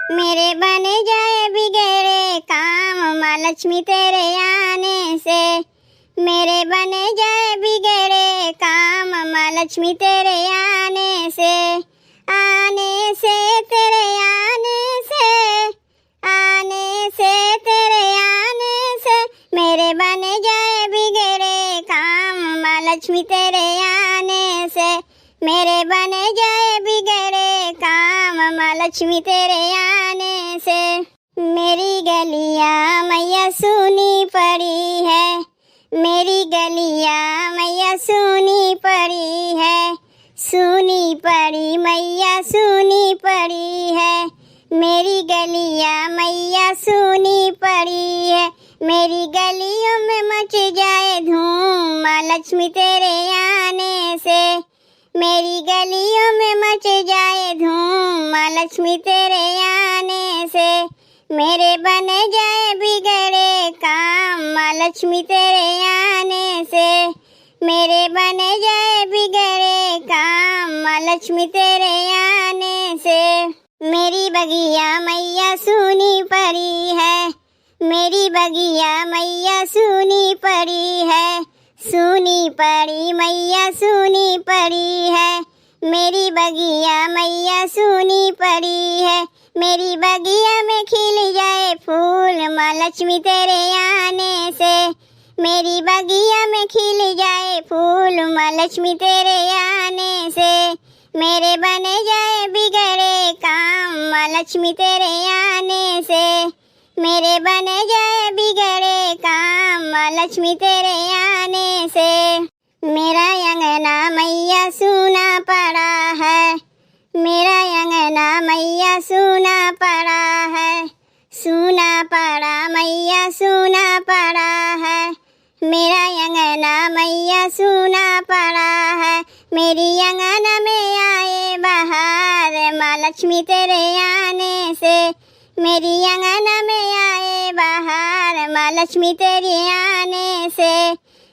मेरे बन जाए बिगड़े काम माँ लक्ष्मी तेरे आने से। मेरे बन जाए बिगड़े काम माँ लक्ष्मी तेरे आने से। आने से तेरे आने से, आने से तेरे आने से। मेरे बन जाए बिगड़े काम माँ लक्ष्मी तेरे आने से। मेरे बन जाए बिगड़े काम माँ लक्ष्मी तेरे आने से। मेरी गलियां मैया सुनी पड़ी है, मेरी गलियां मैया सुनी पड़ी है। सुनी पड़ी मैया सुनी पड़ी है, मेरी गलियां मैया सुनी पड़ी है। मेरी गलियों में मच जाए धूम माँ लक्ष्मी तेरे आने से। मेरी गलियों में मच जाए धूम माँ लक्ष्मी तेरे आने से। मेरे बन जाए बिगड़े काम माँ लक्ष्मी तेरे आने से। मेरे बन जाए बिगड़े काम माँ लक्ष्मी तेरे आने से। मेरी बगिया मैया सुनी पड़ी है, मेरी बगिया मैया सुनी पड़ी है। सुनी पड़ी मैया सुनी पड़ी है, मेरी बगिया मैया सुनी पड़ी है। मेरी बगिया में खिल जाए फूल माँ लक्ष्मी तेरे आने से। मेरी बगिया में खिल जाए फूल माँ लक्ष्मी तेरे आने से। मेरे बन जाए बिगड़े काम माँ लक्ष्मी तेरे आने से। मेरे बन जाए बिगड़े काम माँ लक्ष्मी तेरे आने से। मेरा अंगना मैया सुना पड़ा है, मेरा अंगना मैया सुना पड़ा है। सुना पड़ा मैया सुना पड़ा है, मेरा अंगना मैया सुना पड़ा है। मेरी अंगना में आए बहार माँ लक्ष्मी तेरे आने से। मेरी अंगना में आए बहार माँ लक्ष्मी तेरे आने से।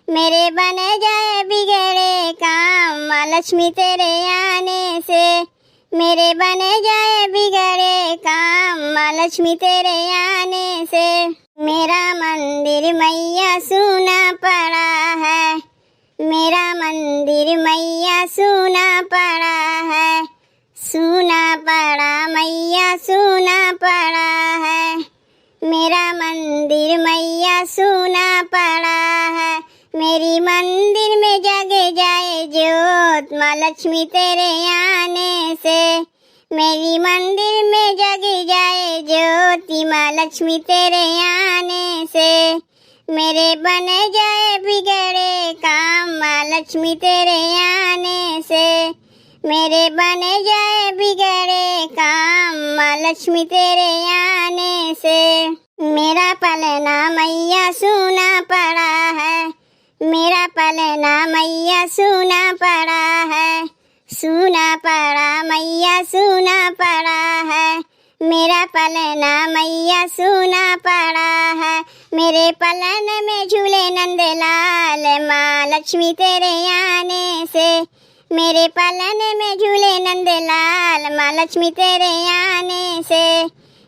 मेरे बन जाए बिगड़े काम माँ लक्ष्मी तेरे आने से। मेरे बन जाए बिगड़े काम माँ लक्ष्मी तेरे आने से। मेरा मंदिर मैया सुना पड़ा है, मेरा मंदिर मैया सुना पड़ा है। सुना पड़ा मैया सुना पड़ा है, मेरा मंदिर मैया सुना पड़ा है। मेरी मंदिर में जग जाए ज्योत माँ लक्ष्मी तेरे आने से। मेरी मंदिर में जग जाए ज्योति माँ लक्ष्मी तेरे आने से। मेरे बन जाए बिगड़े काम माँ लक्ष्मी तेरे आने से। मेरे बन जाए बिगड़े काम माँ लक्ष्मी तेरे आने से। मेरा पलना मैया सुना पड़ा है, मेरा पलना मैया सुना पड़ा है। सुना पड़ा मैया सुना पड़ा है, मेरा पलना मैया सुना पड़ा है। मेरे पलन में झूले नंदलाल माँ लक्ष्मी तेरे आने से। मेरे पलन में झूले नंदलाल माँ लक्ष्मी तेरे आने से।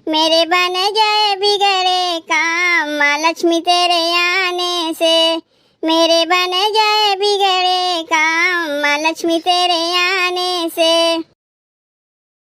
मेरे बन जाए बिगड़े काम माँ लक्ष्मी तेरे आने से। मेरे बन जाए बिगड़े काम माँ लक्ष्मी तेरे आने से।